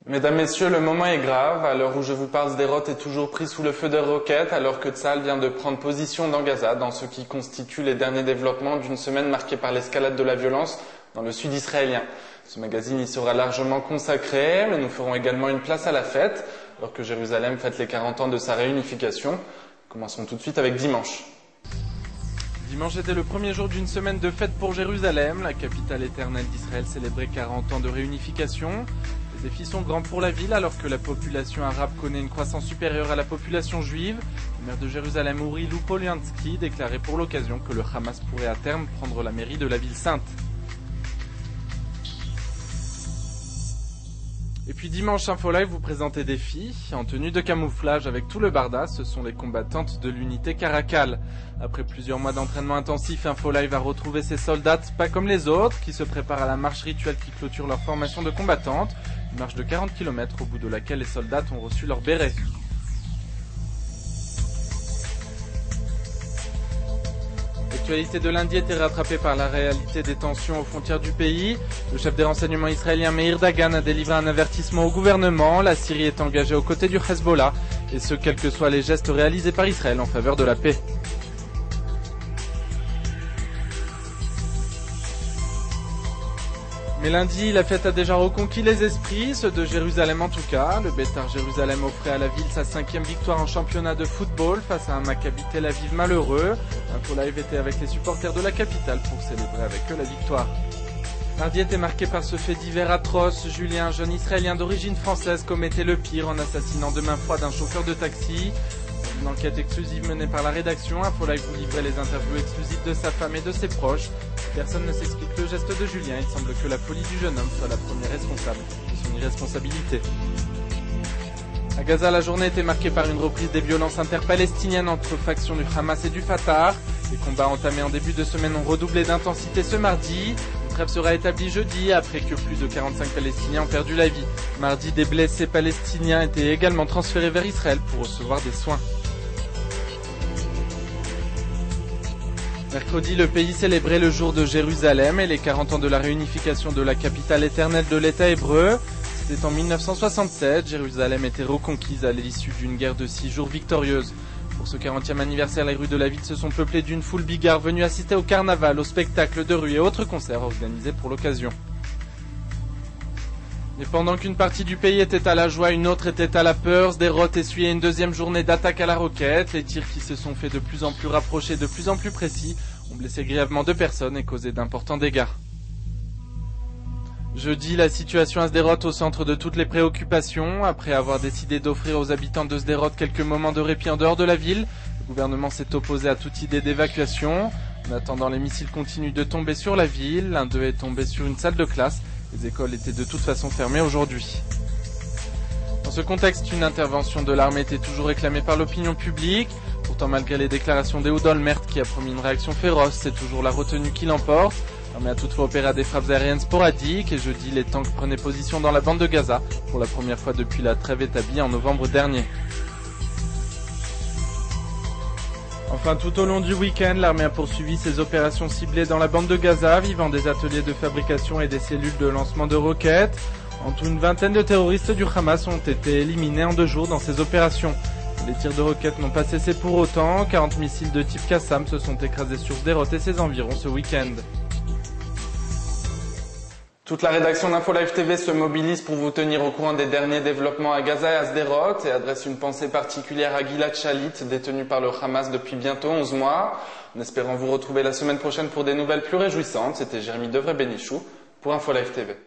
Mesdames, Messieurs, le moment est grave. À l'heure où je vous parle, Sderot est toujours pris sous le feu des roquettes, alors que Tsahal vient de prendre position dans Gaza, dans ce qui constitue les derniers développements d'une semaine marquée par l'escalade de la violence dans le sud israélien. Ce magazine y sera largement consacré, mais nous ferons également une place à la fête, alors que Jérusalem fête les 40 ans de sa réunification. Commençons tout de suite avec dimanche. Dimanche était le premier jour d'une semaine de fête pour Jérusalem. La capitale éternelle d'Israël célébrait 40 ans de réunification. Les défis sont grands pour la ville alors que la population arabe connaît une croissance supérieure à la population juive. Le maire de Jérusalem, Uri Lupolianski, déclarait pour l'occasion que le Hamas pourrait à terme prendre la mairie de la ville sainte. Et puis dimanche, InfoLive vous présentait des filles en tenue de camouflage avec tout le barda. Ce sont les combattantes de l'unité Caracal. Après plusieurs mois d'entraînement intensif, InfoLive a retrouvé ses soldats pas comme les autres qui se préparent à la marche rituelle qui clôture leur formation de combattantes. Une marche de 40 km au bout de laquelle les soldats ont reçu leur béret. L'actualité de lundi était rattrapée par la réalité des tensions aux frontières du pays. Le chef des renseignements israéliens Meir Dagan a délivré un avertissement au gouvernement. La Syrie est engagée aux côtés du Hezbollah, et ce, quels que soient les gestes réalisés par Israël en faveur de la paix. Mais lundi, la fête a déjà reconquis les esprits, ceux de Jérusalem en tout cas. Le Beitar Jérusalem offrait à la ville sa 5e victoire en championnat de football face à un Maccabi Tel Aviv malheureux. InfoLive était avec les supporters de la capitale pour célébrer avec eux la victoire. Mardi était marqué par ce fait divers atroce. Julien, jeune Israélien d'origine française, commettait le pire en assassinant de main froide un chauffeur de taxi. Une enquête exclusive menée par la rédaction, InfoLive vous livrait les interviews exclusives de sa femme et de ses proches. Personne ne s'explique le geste de Julien, il semble que la folie du jeune homme soit la première responsable de son irresponsabilité. À Gaza, la journée était marquée par une reprise des violences interpalestiniennes entre factions du Hamas et du Fatah. Les combats entamés en début de semaine ont redoublé d'intensité ce mardi. Une trêve sera établie jeudi après que plus de 45 Palestiniens ont perdu la vie. Mardi, des blessés palestiniens étaient également transférés vers Israël pour recevoir des soins. Mercredi, le pays célébrait le jour de Jérusalem et les 40 ans de la réunification de la capitale éternelle de l'État hébreu. C'était en 1967, Jérusalem était reconquise à l'issue d'une guerre de 6 jours victorieuse. Pour ce 40e anniversaire, les rues de la ville se sont peuplées d'une foule bigarre venue assister au carnaval, aux spectacles de rue et autres concerts organisés pour l'occasion. Et pendant qu'une partie du pays était à la joie, une autre était à la peur. Sderot essuyait une deuxième journée d'attaque à la roquette. Les tirs qui se sont faits de plus en plus rapprochés, de plus en plus précis, ont blessé grièvement 2 personnes et causé d'importants dégâts. Jeudi, la situation à Sderot au centre de toutes les préoccupations. Après avoir décidé d'offrir aux habitants de Sderot quelques moments de répit en dehors de la ville, le gouvernement s'est opposé à toute idée d'évacuation. En attendant, les missiles continuent de tomber sur la ville. L'un d'eux est tombé sur une salle de classe. Les écoles étaient de toute façon fermées aujourd'hui. Dans ce contexte, une intervention de l'armée était toujours réclamée par l'opinion publique. Pourtant, malgré les déclarations d'Ehud Olmert qui a promis une réaction féroce, c'est toujours la retenue qui l'emporte. L'armée a toutefois opéré des frappes aériennes sporadiques et jeudi, les tanks prenaient position dans la bande de Gaza pour la première fois depuis la trêve établie en novembre dernier. Enfin, tout au long du week-end, l'armée a poursuivi ses opérations ciblées dans la bande de Gaza, visant des ateliers de fabrication et des cellules de lancement de roquettes. En tout, une vingtaine de terroristes du Hamas ont été éliminés en 2 jours dans ces opérations. Les tirs de roquettes n'ont pas cessé pour autant. 40 missiles de type Qassam se sont écrasés sur Sderot et ses environs ce week-end. Toute la rédaction d'InfoLive TV se mobilise pour vous tenir au courant des derniers développements à Gaza et à Sderot et adresse une pensée particulière à Gilad Shalit, détenu par le Hamas depuis bientôt 11 mois. En espérant vous retrouver la semaine prochaine pour des nouvelles plus réjouissantes, c'était Jérémy Devray-Bénichou pour InfoLive TV.